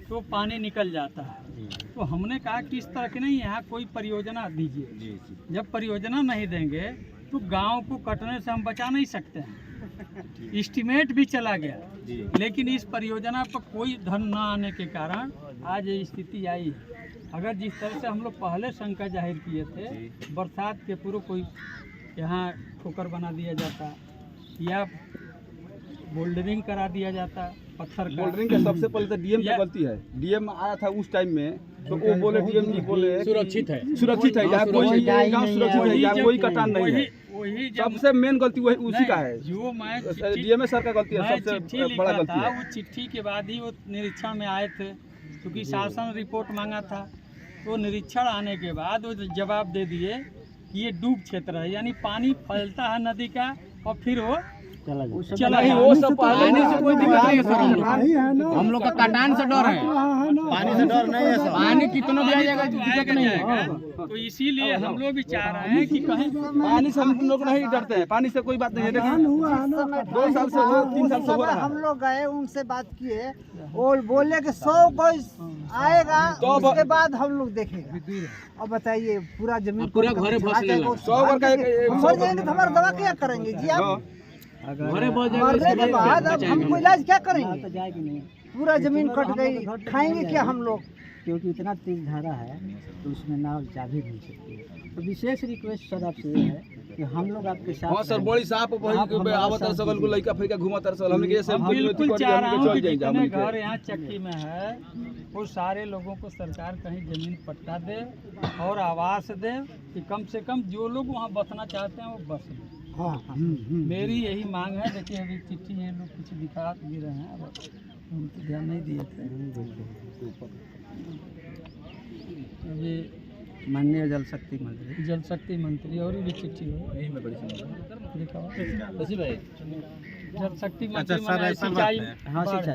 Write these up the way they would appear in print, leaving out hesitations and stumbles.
तो पानी निकल जाता है। तो हमने कहा कि इस तरह की नहीं, यहाँ कोई परियोजना दीजिए। जब परियोजना नहीं देंगे तो गांव को कटने से हम बचा नहीं सकते हैं। एस्टीमेट भी चला गया, लेकिन इस परियोजना पर कोई धन न आने के कारण आज ये स्थिति आई है। अगर जिस तरह से हम लोग पहले शंका जाहिर किए थे, बरसात के पूर्व कोई यहाँ ठोकर बना दिया जाता या बोल्डरिंग करा दिया जाता, पत्थर का। बोल्डरिंग का सबसे पहले तो डीएम की गलती है। डीएम आया था उस टाइम में, तो वो बोले, डीएम जी बोले सुरक्षित है, यहाँ कोई गाँव सुरक्षित है, यहाँ कोई कटान नहीं है। सबसे मेन गलती वही उसी का है, जो मैं डीएम सर का गलती है, सबसे बड़ा गलती है। वो चिट्ठी के बाद ही वो निरीक्षण में आए थे, क्योंकि शासन रिपोर्ट मांगा था। तो निरीक्षण आने के बाद वो जवाब दे दिए कि ये डूब क्षेत्र है, यानी पानी फैलता है नदी का और फिर वो चला ही। वो सब पानी से कोई दिक्कत नहीं है सर, हम लोग का कटान से डर है, पानी से डर नहीं है सर। पानी कितना भी आ जाएगा दिक्कत नहीं है। तो इसीलिए हम लोग भी चाह रहे हैं कि कहीं पानी से हम लोग नहीं डरते हैं, पानी से कोई बात नहीं है। लेकिन 2 साल से हो, 3 साल से हो रहा है। हम लोग गए, उनसे बात किए और बोले कि 100 कोई आएगा, उसके बाद हम लोग देखेंगे। अब बताइए, पूरा जमीन पूरा घरे फंसने लगा। 100 घर का मर जाएंगे तो हमारा दवा क्या करेंगे जी? आप घरे मरने के बाद अब हमको इलाज क्या करेंगे? पूरा जमीन कट गई, खाएंगे क्या हम लोग? क्योंकि इतना तेज धारा है तो उसमें नाव जा भी नहीं सकती है। तो विशेष रिक्वेस्ट सर आपसे ये है कि हम लोग आपके साथ। हाँ सर, बड़ी साफ आवतर सगल को लइका फइका घुमातर सर, हमने के सब बिल्कुल चाह रहा हूं कि जितने घर यहाँ चक्की में है वो सारे लोगों को सरकार कहीं जमीन पट्टा दे और आवास दे, कि कम से कम जो लोग वहाँ बसना चाहते हैं वो बस लें। मेरी यही मांग है। देखिए अभी चिट्ठी ये लोग कुछ दिखा भी रहे हैं, अब हम तो ध्यान नहीं दिए थे। अभी माननीय जल शक्ति मंत्री और भी चिट्ठी हो लिखा हुआ। जल शक्ति मंत्री सिंचाई,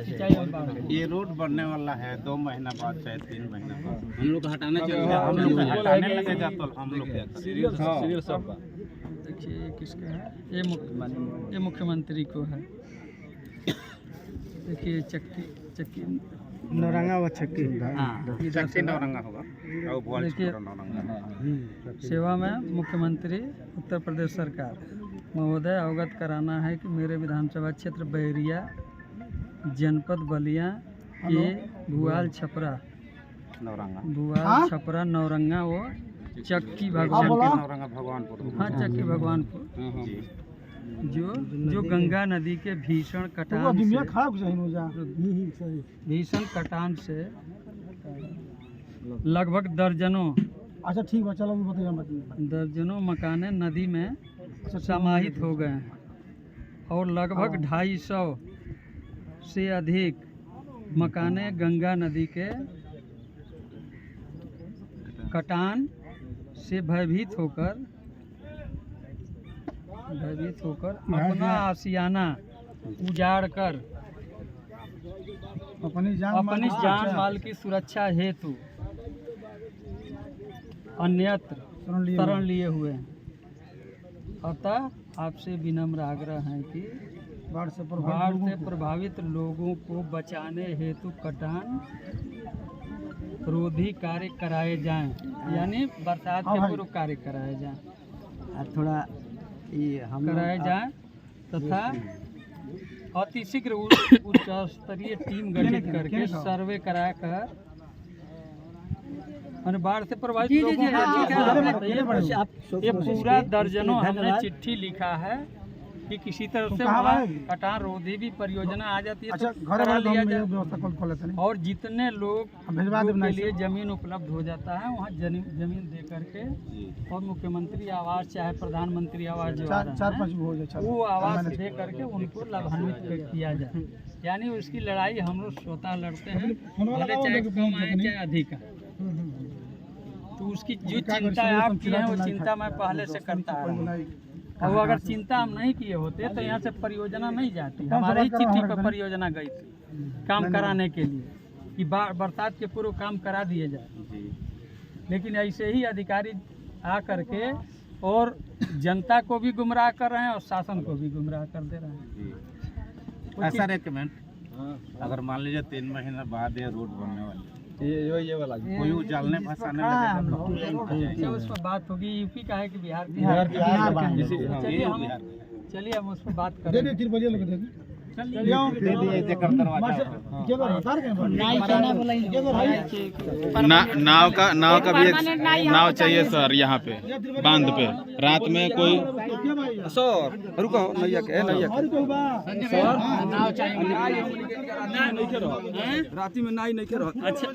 सिंचाई और बाढ़। ये रोड बनने वाला है 2 महीना बाद चाहे 3 महीना बाद हम लोग हटाना चाहिए। हम लोग हटाने लगेगा तो हम लोग क्या करें? देखिए किसका है, ये मुख्यमंत्री को है। देखिए चक्की नौरंगा व चक्की, चक्की नौरंगा होगा। देखिए सेवा में मुख्यमंत्री उत्तर प्रदेश सरकार महोदय, अवगत कराना है कि मेरे विधानसभा क्षेत्र बैरिया जनपद बलिया के भुआल छपरा नौरंगा वो चक्की भगवानपुर, हाँ चक्की भगवानपुर, जो गंगा नदी के भीषण कटान से लगभग दर्जनों, अच्छा ठीक है, चलो बताइए। दर्जनों मकाने नदी में समाहित हो गए हैं और लगभग 250 से अधिक मकाने गंगा नदी के कटान से भयभीत होकर अपना आशियाना उजाड़ कर अपनी जान माल की सुरक्षा हेतु अन्यत्र शरण लिए हुए हैं। अतः आपसे विनम्र आग्रह है कि बाढ़ से प्रभावित लोगों को बचाने हेतु कटान रोधी कार्य कराए जाएं, यानी बरसात के पूर्व कार्य कराए जाएं, थोड़ा कराए जाएं तथा अतिशीघ्र उच्च स्तरीय टीम गठित करके सर्वे कराकर बाढ़ से प्रभावित लोगों को ये पूरा दर्जनों हमने चिट्ठी लिखा है कि किसी तरह से वहाँ कटान रोधी भी परियोजना आ जाती है तो करा लिया जाए, और जितने लोग के लिए जमीन उपलब्ध हो जाता है वहाँ जमीन दे करके और मुख्यमंत्री आवास चाहे प्रधानमंत्री आवास जो आ रहा है वो आवास दे करके उनको लाभान्वित किया जाए। यानी उसकी लड़ाई हम लोग स्वतः लड़ते हैं, भले चाहे कम आए चाहे अधिक आए। तो उसकी जो चिंता आप किए हैं वो चिंता मैं पहले से करता आ रहा हूँ, और अगर चिंता हम नहीं किए होते तो यहाँ से परियोजना नहीं जाती। हमारे ही चिट्ठी पर परियोजना गई थी काम कराने के लिए कि बरसात के पूर्व काम करा दिए जाए, लेकिन ऐसे ही अधिकारी आ करके और जनता को भी गुमराह कर रहे हैं और शासन को भी गुमराह कर दे रहे हैं। ऐसा रेकमेंड अगर मान लीजिए 3 महीने बाद ये रोड बनने वाली ये वाला कोई उजालने फंसाने अच्छा, उस पर बात होगी। यूपी का है कि बिहार का? चलिए हम उस पर बात करें। नाव का भी एक नाव चाहिए सर यहाँ पे बांध पे रात में कोई सर रुको नैया के नाव चाहिए। राती में नाई नहीं के रह। अच्छा